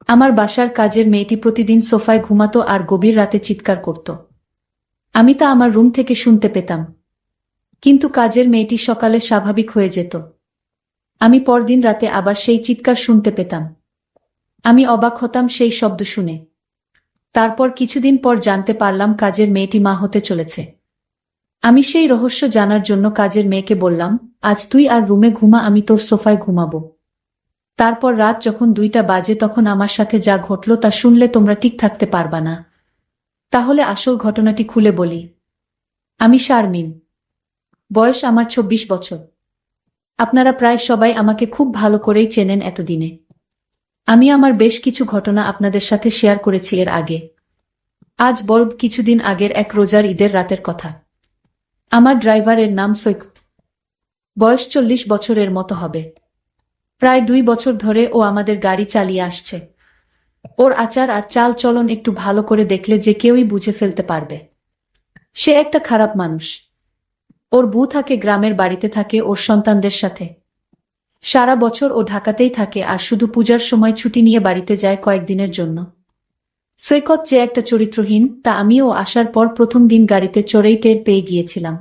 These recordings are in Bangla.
আমার বাসার কাজের মেয়েটি প্রতিদিন সোফায় ঘুমাতো আর গভীর রাতে চিৎকার করত। আমি তা আমার রুম থেকে শুনতে পেতাম। কিন্তু কাজের মেয়েটি সকালে স্বাভাবিক হয়ে যেত। আমি পরদিন রাতে আবার সেই চিৎকার শুনতে পেতাম। আমি অবাক হতাম সেই শব্দ শুনে। তারপর কিছুদিন পর জানতে পারলাম কাজের মেয়েটি মা হতে চলেছে। আমি সেই রহস্য জানার জন্য কাজের মেয়েকে বললাম, আজ তুই আর রুমে ঘুমা, আমি তোর সোফায় ঘুমাবো। তারপর রাত যখন 2টা বাজে তখন আমার সাথে যা ঘটল তা শুনলে তোমরা ঠিক থাকতে পারবা না। তাহলে আসল ঘটনাটি খুলে বলি। আমি শারমিন। বয়স আমার 26 বছর। আপনারা প্রায় সবাই আমাকে খুব ভালো করেই চেনেন এতদিনে। আমি আমার বেশ কিছু ঘটনা আপনাদের সাথে শেয়ার করেছি এর আগে। আজ বলব কিছুদিন আগের এক রোজার ঈদের রাতের কথা। আমার ড্রাইভারের নাম সৈকত। বয়স 40 বছরের মতো হবে। প্রায় 2 বছর ধরে ও আমাদের গাড়ি চালিয়ে আসছে। ওর আচার আর চাল চলন একটু ভালো করে দেখলে যে কেউই বুঝে ফেলতে পারবে সে একটা খারাপ মানুষ। ওর বউ থাকে গ্রামের বাড়িতে, থাকে ওর সন্তানদের সাথে। সারা বছর ও ঢাকাতেই থাকে আর শুধু পূজার সময় ছুটি নিয়ে বাড়িতে যায় কয়েকদিনের জন্য। সৈকত যে একটা চরিত্রহীন তা আমিও আসার পর প্রথম দিন গাড়িতে চড়েই টের পেয়ে গিয়েছিলাম।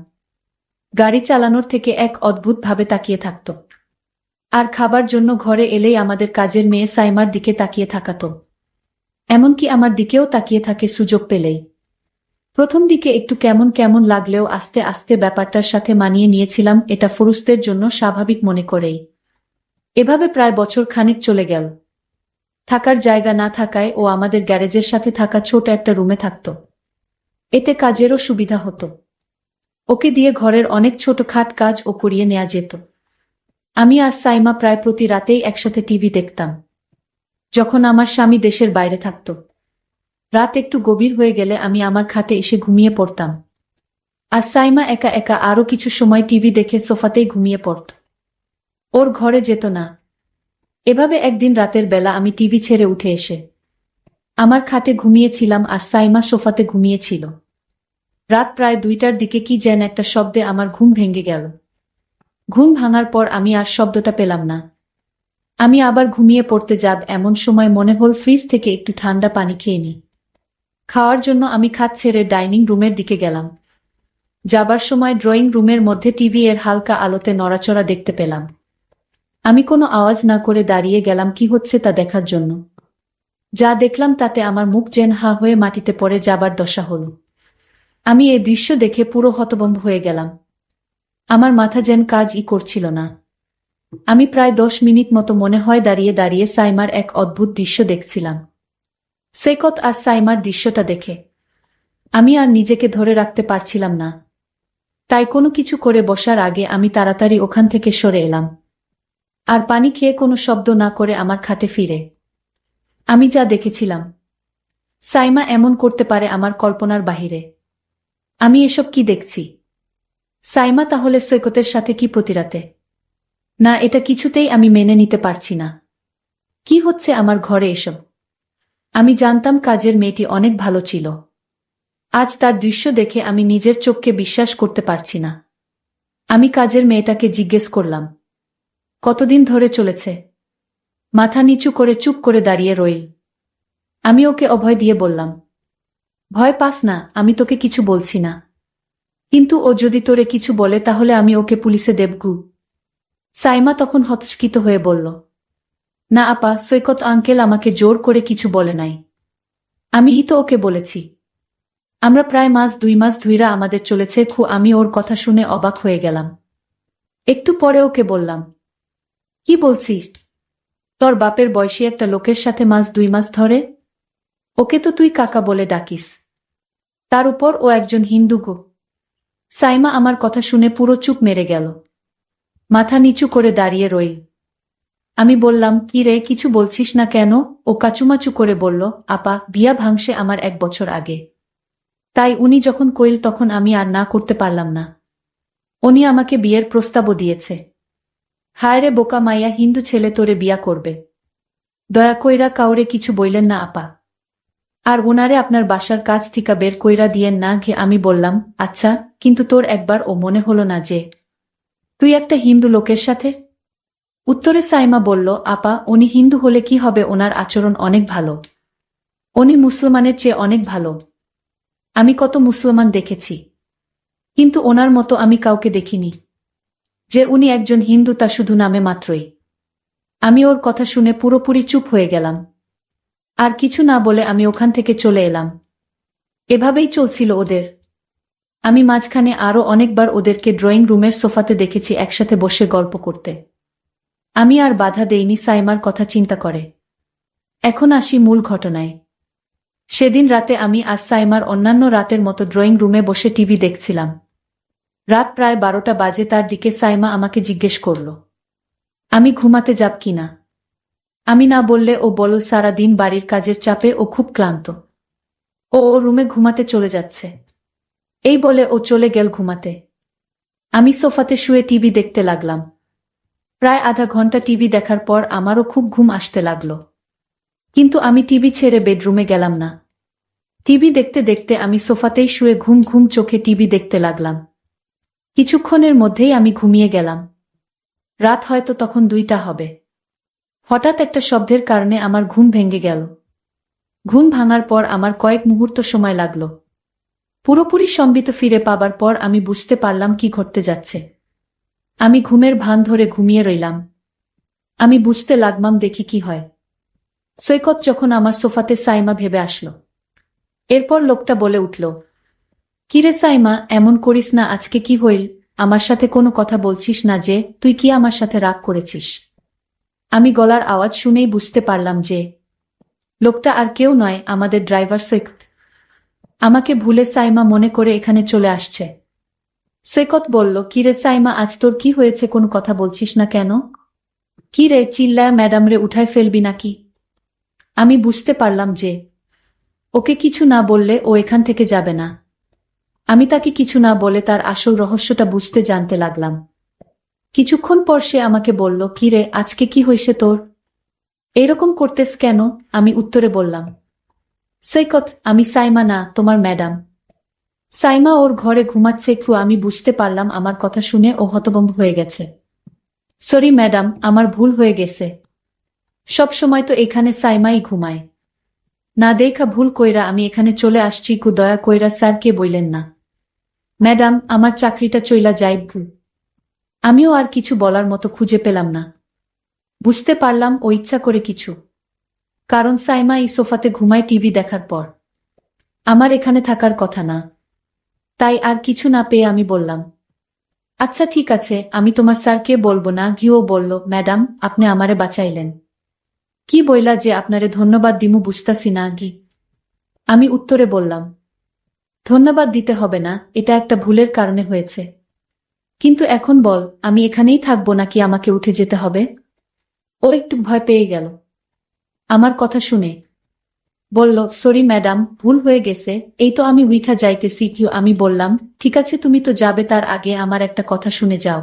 গাড়ি চালানোর থেকে এক অদ্ভুত ভাবে তাকিয়ে থাকত। আর খাবার জন্য ঘরে এলেই আমাদের কাজের মেয়ে সাইমার দিকে তাকিয়ে থাকাত। এমনকি আমার দিকেও তাকিয়ে থাকে সুযোগ পেলেই। প্রথম দিকে একটু কেমন কেমন লাগলেও আস্তে আস্তে ব্যাপারটার সাথে মানিয়ে নিয়েছিলাম, এটা ফুরুষদের জন্য স্বাভাবিক মনে করেই। এভাবে প্রায় বছর খানিক চলে গেল। থাকার জায়গা না থাকায় ও আমাদের গ্যারেজের সাথে থাকা ছোট একটা রুমে থাকত। এতে কাজেরও সুবিধা হতো। ওকে দিয়ে ঘরের অনেক ছোটখাট কাজ ও করিয়ে নেওয়া যেত। আমি আর সাইমা প্রায় প্রতি রাতেই একসাথে টিভি দেখতাম। যখন আমার স্বামী দেশের বাইরে থাকত, রাত একটু গভীর হয়ে গেলে আমি আমার খাটে এসে ঘুমিয়ে পড়তাম। আর সাইমা একা একা আরো কিছু সময় টিভি দেখে সোফাতেই ঘুমিয়ে পড়ত। ওর ঘরে যেত না। এভাবে একদিন রাতের বেলা আমি টিভি ছেড়ে উঠে এসে আমার খাটে ঘুমিয়েছিলাম আর সাইমা সোফাতে ঘুমিয়েছিল। রাত প্রায় 2টার দিকে কি যেন একটা শব্দে আমার ঘুম ভেঙে গেল। ঘুম ভাঙার পর আমি আর শব্দটা পেলাম না। আমি আবার ঘুমিয়ে পড়তে যাব এমন সময় মনে হল ফ্রিজ থেকে একটু ঠান্ডা পানি খেয়ে নিই। খাওয়ার জন্য আমি খাট ছেড়ে ডাইনিং রুমের দিকে গেলাম। যাবার সময় ড্রয়িং রুমের মধ্যে টিভি এর হালকা আলোতে নড়াচড়া দেখতে পেলাম। আমি কোনো আওয়াজ না করে দাঁড়িয়ে গেলাম কি হচ্ছে তা দেখার জন্য। যা দেখলাম তাতে আমার মুখ যেন হা হয়ে মাটিতে পড়ে যাবার দশা হল। আমি এই দৃশ্য দেখে পুরো হতভম্ব হয়ে গেলাম। আমার মাথা যেন কাজই করছিল না। আমি প্রায় 10 মিনিট মতো মনে হয় দাঁড়িয়ে দাঁড়িয়ে সাইমার এক অদ্ভুত দৃশ্য দেখছিলাম। সৈকত আর সাইমার দৃশ্যটা দেখে আমি আর নিজেকে ধরে রাখতে পারছিলাম না। তাই কোনো কিছু করে বসার আগে আমি তাড়াতাড়ি ওখান থেকে সরে এলাম। আর পানি খেয়ে কোনো শব্দ না করে আমার খাটে ফিরে আমি যা দেখেছিলাম, সাইমা এমন করতে পারে আমার কল্পনার বাহিরে। আমি এসব কি দেখছি? সাইমা তাহলে সৈকতের সাথে কি প্রতিরাতে? না, এটা কিছুতেই আমি মেনে নিতে পারছি না। কি হচ্ছে আমার ঘরে এসব? আমি জানতাম কাজের মেয়েটি অনেক ভালো ছিল। আজ তার দৃশ্য দেখে আমি নিজের চোখকে বিশ্বাস করতে পারছি না। আমি কাজের মেয়েটাকে জিজ্ঞেস করলাম, কতদিন ধরে চলেছে? মাথা নিচু করে চুপ করে দাঁড়িয়ে রইল। আমি ওকে অভয় দিয়ে বললাম, ভয় পাস না, আমি তোকে কিছু বলছি না। কিন্তু ও যদি তোরে কিছু বলে তাহলে আমি ওকে পুলিশে দেবগু। সাইমা তখন হতচকিত হয়ে বলল, না আপা, সৈকত আঙ্কেল আমাকে জোর করে কিছু বলে নাই। আমিই তো ওকে বলেছি। আমরা প্রায় 2 মাস ধইরা আমাদের চলেছে আমি ওর কথা শুনে অবাক হয়ে গেলাম। একটু পরে ওকে বললাম, কি বলছিস? তোর বাপের বয়সী একটা লোকের সাথে 2 মাস ধরে? ওকে তো তুই কাকা বলে ডাকিস। তার উপর ও একজন হিন্দু গো। সাইমা আমার কথা শুনে পুরো চুপ মেরে গেল। মাথা নিচু করে দাঁড়িয়ে রইল। আমি বললাম, কি রে, কিছু বলছিস না কেন? ও কাচুমাচু করে বলল, আপা, বিয়া ভাঙছে আমার 1 বছর আগে। তাই উনি যখন কইল তখন আমি আর না করতে পারলাম না। উনি আমাকে বিয়ের প্রস্তাবও দিয়েছে। হায় রে বোকা মাইয়া, হিন্দু ছেলে তোরে বিয়া করবে? দয়া কইরা কাউরে কিছু বইলেন না আপা। আর ওনারে আপনার বাসার কাছ থিকা বের কইরা দিয়েন না ঘে। আমি বললাম, আচ্ছা, কিন্তু তোর একবার ও মনে হলো না যে তুই একটা হিন্দু লোকের সাথে? উত্তরে সাইমা বলল, আপা, উনি হিন্দু হলে কি হবে, ওনার আচরণ অনেক ভালো। উনি মুসলমানের চেয়ে অনেক ভালো। আমি কত মুসলমান দেখেছি, কিন্তু ওনার মতো আমি কাউকে দেখিনি। যে উনি একজন হিন্দু তা শুধু নামে মাত্রই। আমি ওর কথা শুনে পুরোপুরি চুপ হয়ে গেলাম। আর কিছু না বলে আমি ওখান থেকে চলে এলাম। এভাবেই চলছিল ওদের। আমি মাঝখানে আরও অনেকবার ওদেরকে ড্রয়িং রুমের সোফাতে দেখেছি একসাথে বসে গল্প করতে। আমি আর বাধা দেইনি সাইমার কথা চিন্তা করে। এখন আসি মূল ঘটনায়। সেদিন রাতে আমি আর সাইমার অন্যান্য রাতের মতো ড্রয়িং রুমে বসে টিভি দেখছিলাম। রাত প্রায় 12টা বাজে। তার দিকে সাইমা আমাকে জিজ্ঞেস করল, আমি ঘুমাতে যাব কিনা। আমি না বললে ও বলল সারা দিন বাড়ির কাজের চাপে ও খুব ক্লান্ত। ও রুমে ঘুমাতে চলে যাচ্ছে। এই বলে ও চলে গেল ঘুমাতে। আমি সোফাতে শুয়ে টিভি দেখতে লাগলাম। প্রায় আধা ঘন্টা টিভি দেখার পর আমারও খুব ঘুম আসতে লাগলো। কিন্তু আমি টিভি ছেড়ে বেডরুমে গেলাম না। টিভি দেখতে দেখতে আমি সোফাতেই শুয়ে ঘুম ঘুম চোখে টিভি দেখতে লাগলাম। কিছুক্ষণের মধ্যেই আমি ঘুমিয়ে গেলাম। রাত হয়তো তখন 2টা হবে। হঠাৎ একটা শব্দের কারণে আমার ঘুম ভেঙে গেল। ঘুম ভাঙার পর আমার কয়েক মুহূর্ত সময় লাগলো। পুরোপুরি সম্বিত ফিরে পাবার পর আমি বুঝতে পারলাম কি ঘটতে যাচ্ছে। আমি ঘুমের ভান ধরে ঘুমিয়ে রইলাম। আমি বুঝতে লাগলাম দেখি কি হয়। সৈকত যখন আমার সোফাতে সাইমা ভেবে আসলো। এরপর লোকটা বলে উঠল, কিরে সাইমা, এমন করিস না, আজকে কি হইল? আমার সাথে কোনো কথা বলছিস না যে? তুই কি আমার সাথে রাগ করেছিস? আমি গলার আওয়াজ শুনেই বুঝতে পারলাম যে লোকটা আর কেউ নয়, আমাদের ড্রাইভার সৈকত। আমাকে ভুলে সাইমা মনে করে এখানে চলে আসছে। সৈকত বলল, কিরে সাইমা, আজ তোর কি হয়েছে, কোনো কথা বলছিস না কেন? কি রে, চিল্লায় ম্যাডাম রে উঠায় ফেলবি নাকি? আমি বুঝতে পারলাম যে ওকে কিছু না বললে ও এখান থেকে যাবে না। আমি তাকে কিছু না বলে তার আসল রহস্যটা বুঝতে জানতে লাগলাম। কিছুক্ষণ পর সে আমাকে বলল, কি রে, আজকে কি হয়েছে তোর? এরকম করতেস কেন? আমি উত্তরে বললাম, সৈকত, আমি সাইমা না, তোমার ম্যাডাম। সাইমা ওর ঘরে ঘুমাচ্ছে। আমি বুঝতে পারলাম আমার কথা শুনে ও হতভম্ব হয়ে গেছে। সরি ম্যাডাম, আমার ভুল হয়ে গেছে। সব সময় তো এখানে সাইমাই ঘুমায়। না দেখা ভুল কইরা আমি এখানে চলে আসছি। দয়া কইরা স্যারকে বইলেন না। ম্যাডাম, আমার চাকরিটা চইলা যাইব। আমিও আর কিছু বলার মতো খুঁজে পেলাম না। বুঝতে পারলাম ও ইচ্ছা করে কিছু। কারণ সাইমা এই সোফাতে ঘুমায় টিভি দেখার পর। আমার এখানে থাকার কথা না। তাই আর কিছু না পেয়ে আমি বললাম, আচ্ছা ঠিক আছে, আমি তোমার স্যারকে বলবো না। ঘিও বলল, ম্যাডাম, আপনি আমারে বাঁচাইলেন। কি বইলা যে আপনারে ধন্যবাদ দিমু বুঝতাছি না গি। আমি উত্তরে বললাম, ধন্যবাদ দিতে হবে না, এটা একটা ভুলের কারণে হয়েছে। কিন্তু এখন বল, আমি এখানেই থাকবো নাকি আমাকে উঠে যেতে হবে? ও একটু ভয় পেয়ে গেল আমার কথা শুনে। বলল, সরি ম্যাডাম, ভুল হয়ে গেছে, এই তো আমি উইঠা যাইতেছি। আমি বললাম, ঠিক আছে, তুমি তো যাবে, তার আগে আমার একটা কথা শুনে যাও।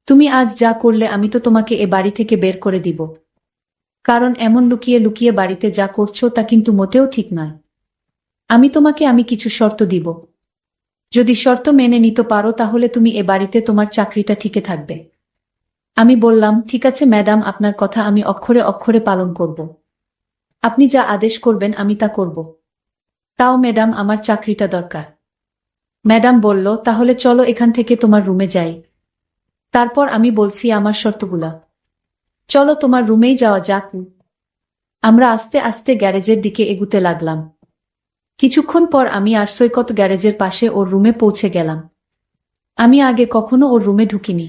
তুমি আজ যা করলে আমি তো তোমাকে এ বাড়ি থেকে বের করে দিব। কারণ এমন লুকিয়ে লুকিয়ে বাড়িতে যা করছো তা কিন্তু মোটেও ঠিক নয়। আমি কিছু শর্ত দিব। যদি শর্ত মেনে নিতে পারো তাহলে তুমি এ বাড়িতে তোমার চাকরিটা ঠিকই থাকবে। আমি বললাম, ঠিক আছে ম্যাডাম, আপনার কথা আমি অক্ষরে অক্ষরে পালন করব। আপনি যা আদেশ করবেন আমি তা করব। তাও ম্যাডাম, আমার চাকরিটা দরকার। ম্যাডাম বলল, তাহলে চলো এখান থেকে তোমার রুমে যাই। তারপর আমি বলছি আমার শর্তগুলা। চলো তোমার রুমেই যাওয়া যাক। আমরা আস্তে আস্তে গ্যারেজের দিকে এগুতে লাগলাম। কিছুক্ষণ পর আমি আর সৈকত গ্যারেজের পাশে ওর রুমে পৌঁছে গেলাম। আমি আগে কখনো ওর রুমে ঢুকিনি।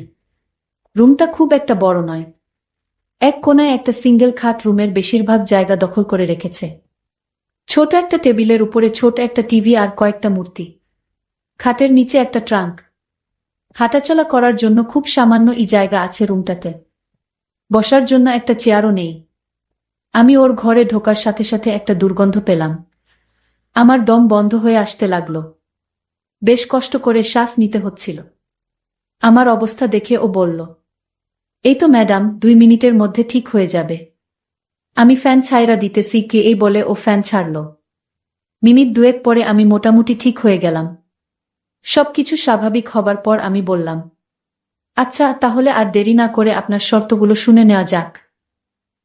রুমটা খুব একটা বড় নয়। এক কোণায় একটা সিঙ্গেল খাট রুমের বেশিরভাগ জায়গা দখল করে রেখেছে। ছোট একটা টেবিলের উপরে ছোট একটা টিভি আর কয়েকটা মূর্তি। খাটের নিচে একটা ট্রাঙ্ক। হাঁটাচলা করার জন্য খুব সামান্য জায়গা আছে রুমটাতে। বসার জন্য একটা চেয়ারও নেই। আমি ওর ঘরে ঢোকার সাথে সাথে একটা দুর্গন্ধ পেলাম। আমার দম বন্ধ হয়ে আসতে লাগলো। বেশ কষ্ট করে শ্বাস নিতে হচ্ছিল। আমার অবস্থা দেখে ও বলল, এই তো ম্যাডাম, 2 মিনিটের মধ্যে ঠিক হয়ে যাবে। আমি ফ্যান ছাইরা দিতেছি। এই বলে ও ফ্যান ছাড়ল। মিনিট 2 পরে আমি মোটামুটি ঠিক হয়ে গেলাম। সবকিছু স্বাভাবিক হবার পর আমি বললাম, আচ্ছা, তাহলে আর দেরি না করে আপনার শর্তগুলো শুনে নেওয়া যাক।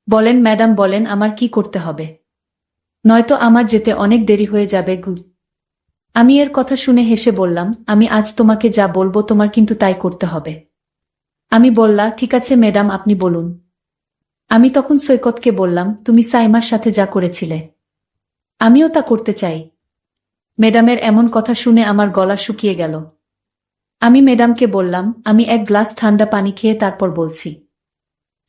বলেন ম্যাডাম, বলেন আমার কি করতে হবে? নয়তো আমার যেতে অনেক দেরি হয়ে যাবে। আমি এর কথা শুনে হেসে বললাম, আমি আজ তোমাকে যা বলবো তোমার কিন্তু তাই করতে হবে। আমি বললা, ঠিক আছে ম্যাডাম, আপনি বলুন। আমি তখন সৈকতকে বললাম, তুমি সাইমার সাথে যা করেছিলে আমিও তা করতে চাই। ম্যাডামের এমন কথা শুনে আমার গলা শুকিয়ে গেল। আমি ম্যাডামকে বললাম, আমি এক গ্লাস ঠান্ডা পানি খেয়ে তারপর বলছি।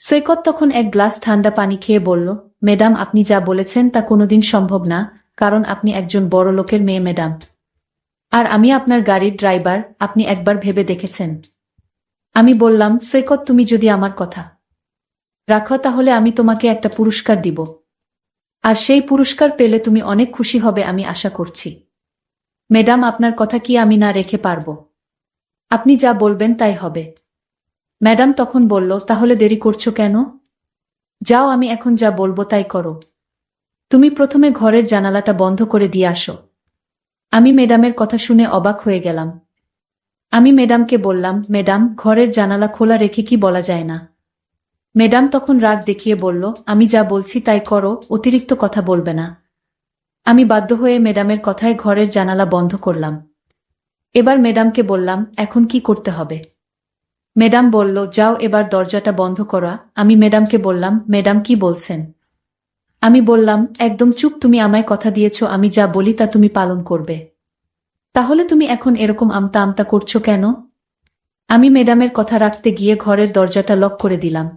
সৈকত তখন এক গ্লাস ঠান্ডা পানি খেয়ে বলল, ম্যাডাম আপনি যা বলেছেন তা কোনোদিন সম্ভব না, কারণ আপনি একজন বড় লোকের মেয়ে ম্যাডাম। আর আমি আপনার গাড়ির ড্রাইভার, আপনি একবার ভেবে দেখেছেন? আমি বললাম, সৈকত তুমি যদি আমার কথা রাখো তাহলে আমি তোমাকে একটা পুরস্কার দিব। আর সেই পুরস্কার পেলে তুমি অনেক খুশি হবে আমি আশা করছি। ম্যাডাম আপনার কথা কি আমি না রেখে পারবো? আপনি যা বলবেন তাই হবে। ম্যাডাম তখন বলল, তাহলে দেরি করছো কেন? যাও, আমি এখন যা বলবো তাই করো। তুমি প্রথমে ঘরের জানালাটা বন্ধ করে দিয়ে আসো। আমি ম্যাডামের কথা শুনে অবাক হয়ে গেলাম। আমি ম্যাডামকে বললাম, ম্যাডাম ঘরের জানালা খোলা রেখে কি বলা যায় না? ম্যাডাম তখন রাগ দেখিয়ে বলল, আমি যা বলছি তাই করো, অতিরিক্ত কথা বলবে না। আমি বাধ্য হয়ে ম্যাডামের কথায় ঘরের জানালা বন্ধ করলাম। এবার ম্যাডামকে বললাম, এখন কি করতে হবে? ম্যাডাম বলল, যাও এবার দরজাটা বন্ধ করা। আমি ম্যাডামকে বললাম, ম্যাডাম কি বলছেন? আমি বললাম, একদম চুপ, তুমি আমায় কথা দিয়েছ আমি যা বলি তা তুমি পালন করবে। তাহলে তুমি এখন এরকম আমতা আমতা করছো কেন? আমি ম্যাডামের কথা রাখতে গিয়ে ঘরের দরজাটা লক করে দিলাম।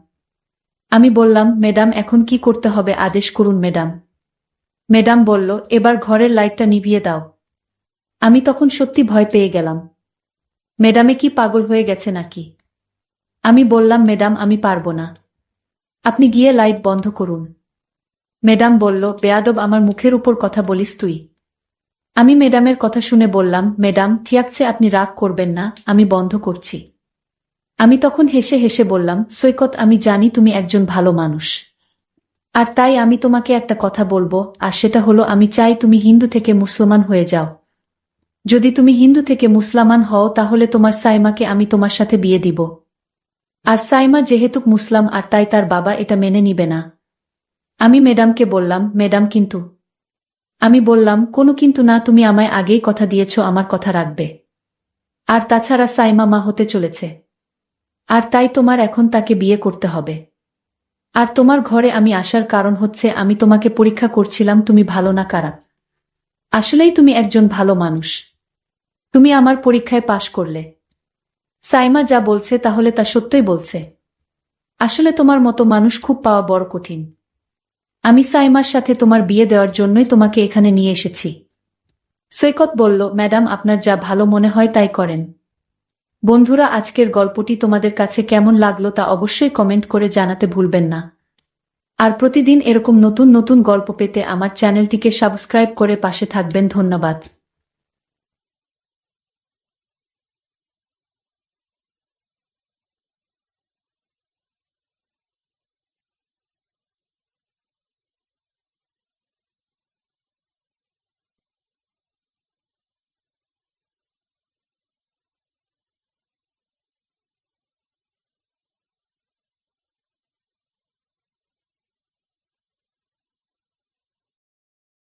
আমি বললাম, ম্যাডাম এখন কি করতে হবে আদেশ করুন ম্যাডাম। ম্যাডাম বলল, এবার ঘরের লাইটটা নিভিয়ে দাও। আমি তখন সত্যি ভয় পেয়ে গেলাম। ম্যাডামে কি পাগল হয়ে গেছে নাকি? আমি বললাম, ম্যাডাম আমি পারবো না, আপনি গিয়ে লাইট বন্ধ করুন। ম্যাডাম বলল, বেয়াদব, আমার মুখের উপর কথা বলিস তুই? আমি ম্যাডামের কথা শুনে বললাম, ম্যাডাম ঠিক আছে, আপনি রাগ করবেন না, আমি বন্ধ করছি। আমি তখন হেসে হেসে বললাম, সৈকত আমি জানি তুমি একজন ভালো মানুষ, আর তাই আমি তোমাকে একটা কথা বলবো, আর সেটা হলো আমি চাই তুমি হিন্দু থেকে মুসলমান হয়ে যাও। যদি তুমি হিন্দু থেকে মুসলমান হও তাহলে তোমার সাইমাকে আমি তোমার সাথে বিয়ে দিব। আর সাইমা যেহেতু মুসলাম আর তাই তার বাবা এটা মেনে নিবে না। আমি ম্যাডামকে বললাম, ম্যাডাম কিন্তু। আমি বললাম, কোনো কিন্তু না, তুমি আমায় আগেই কথা দিয়েছ আমার কথা রাখবে। আর তাছাড়া সাইমা মা হতে চলেছে, আর তাই তোমার এখন তাকে বিয়ে করতে হবে। আর তোমার ঘরে আমি আসার কারণ হচ্ছে আমি তোমাকে পরীক্ষা করছিলাম তুমি ভালো না খারাপ। আসলেই তুমি একজন ভালো মানুষ, তুমি আমার পরীক্ষায় পাশ করলে। সাইমা যা বলছে তাহলে তা সত্যই বলছে। আসলে তোমার মতো মানুষ খুব পাওয়া বড় কঠিন। আমি সাইমার সাথে তোমার বিয়ে দেওয়ার জন্যই তোমাকে এখানে নিয়ে এসেছি। সৈকত বলল, ম্যাডাম আপনার যা ভালো মনে হয় তাই করেন। বন্ধুরা, আজকের গল্পটি তোমাদের কাছে কেমন লাগলো তা অবশ্যই কমেন্ট করে জানাতে ভুলবেন না। আর প্রতিদিন এরকম নতুন নতুন গল্প পেতে আমার চ্যানেলটিকে সাবস্ক্রাইব করে পাশে থাকবেন। ধন্যবাদ।